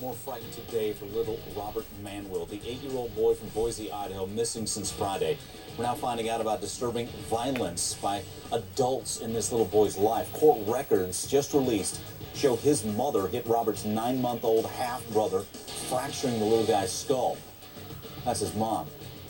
more frightened today for little Robert Manwill, the 8-year-old boy from Boise, Idaho, missing since Friday. We're now finding out about disturbing violence by adults in this little boy's life. Court records just released show his mother hit Robert's 9-month-old half-brother, fracturing the little guy's skull. That's his mom.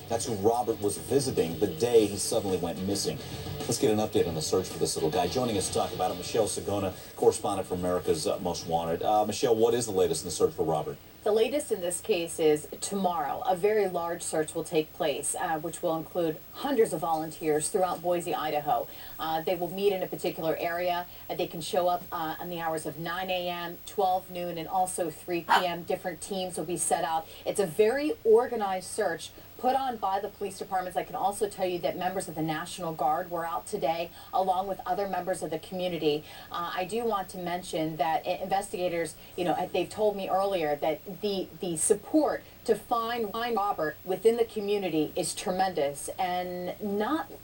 That's who Robert was visiting the day he suddenly went missing. Let's get an update on the search for this little guy. Joining us to talk about it, Michelle Sagona, correspondent for America's Most Wanted. Michelle, what is the latest in the search for Robert? The latest in this case is tomorrow. A very large search will take place, which will include hundreds of volunteers throughout Boise, Idaho. They will meet in a particular area. They can show up on the hours of 9 a.m., 12 noon, and also 3 p.m. Different teams will be set out. It's a very organized search put on by the police departments. I can also tell you that members of the National Guard were out today, along with other members of the community. I do want to mention that investigators, they've told me earlier that the support to find Robert within the community is tremendous, and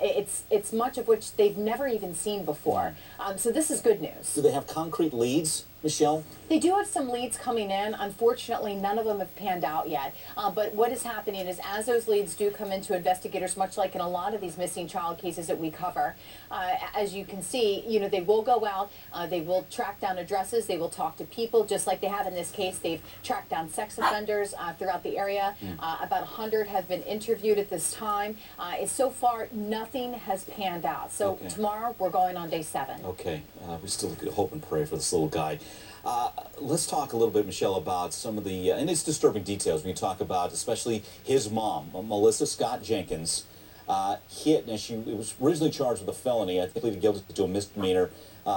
it's much of which they've never even seen before. So this is good news. Do they have concrete leads, Michelle? They do have some leads coming in. Unfortunately, none of them have panned out yet. But what is happening is, as those leads do come into investigators, much like in a lot of these missing child cases that we cover, as you can see, they will go out, they will track down addresses, they will talk to people, just like they have in this case. They've tracked down sex offenders throughout the area. About 100 have been interviewed at this time. So far, nothing has panned out. So tomorrow, we're going on day 7. Okay. We still hope and pray for this little guy. Let's talk a little bit, Michelle, about some of the, and it's disturbing details when you talk about, especially his mom, Melissa Scott Jenkins, hit, and she was originally charged with a felony. I think pleaded guilty to a misdemeanor.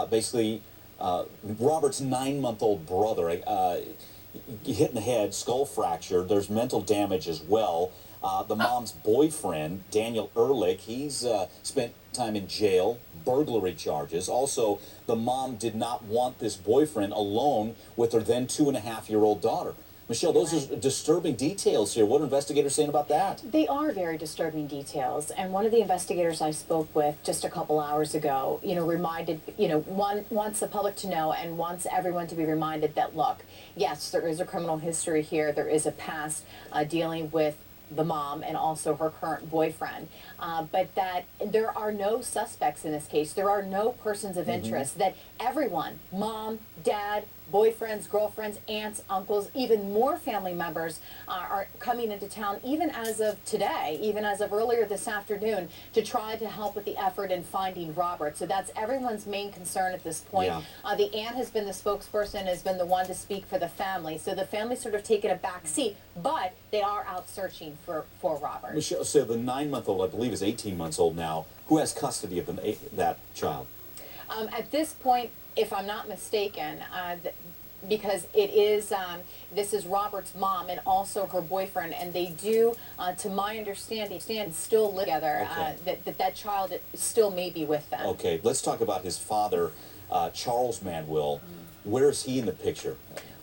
Basically, Robert's 9-month-old brother, hit in the head, skull fracture. There's mental damage as well. The mom's boyfriend, Daniel Ehrlich, he's spent time in jail, burglary charges. Also, the mom did not want this boyfriend alone with her then 2.5-year-old daughter. Michelle, those are disturbing details here. What are investigators saying about that? They are very disturbing details. And one of the investigators I spoke with just a couple hours ago, reminded, wants the public to know and wants everyone to be reminded that, look, yes, there is a criminal history here. There is a past dealing with the mom and also her current boyfriend, but that there are no suspects in this case. There are no persons of interest. That everyone, mom, dad, boyfriends, girlfriends, aunts, uncles, even more family members are coming into town, even as of today, even as of earlier this afternoon, to try to help with the effort in finding Robert. So that's everyone's main concern at this point. Yeah. The aunt has been the spokesperson, has been the one to speak for the family. So the family's sort of taken a back seat, but they are out searching for Robert. Michelle, so the 9-month-old, I believe, is 18 months old now. Who has custody of that child? At this point, if I'm not mistaken, because it is, this is Robert's mom and also her boyfriend, and they do, to my understanding, still live together. That child still may be with them. Okay, let's talk about his father, Charles Manwill. Where is he in the picture?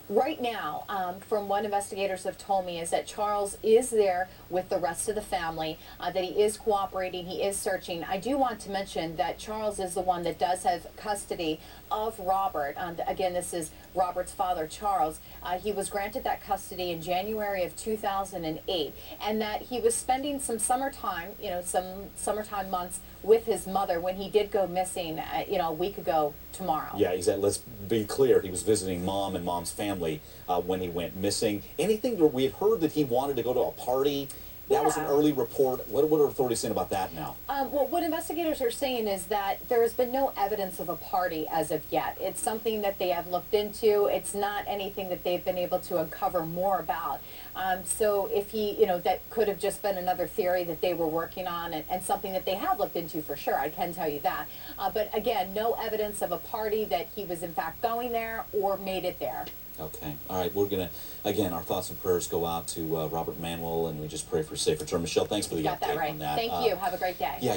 Right now, from what investigators have told me, is that Charles is there with the rest of the family, that he is cooperating, he is searching. I do want to mention that Charles is the one that does have custody of Robert. Again, this is Robert's father, Charles. He was granted that custody in January of 2008, and that he was spending some summertime, some summertime months with his mother when he did go missing, a week ago tomorrow. Yeah, exactly. Let's be clear. He was visiting mom and mom's family when he went missing. Anything that we had heard that he wanted to go to a party? That was an early report. What are authorities saying about that now? Well, what investigators are saying is that there has been no evidence of a party as of yet. It's something that they have looked into. It's not anything that they've been able to uncover more about. So if he, that could have just been another theory that they were working on, and something that they have looked into for sure, I can tell you that. But again, no evidence of a party that he was in fact going there or made it there. Okay. All right. We're going to, again, our thoughts and prayers go out to Robert Manwill, and we just pray for a safe return. Michelle, thanks for the update on that. Thank you. Have a great day. Yeah.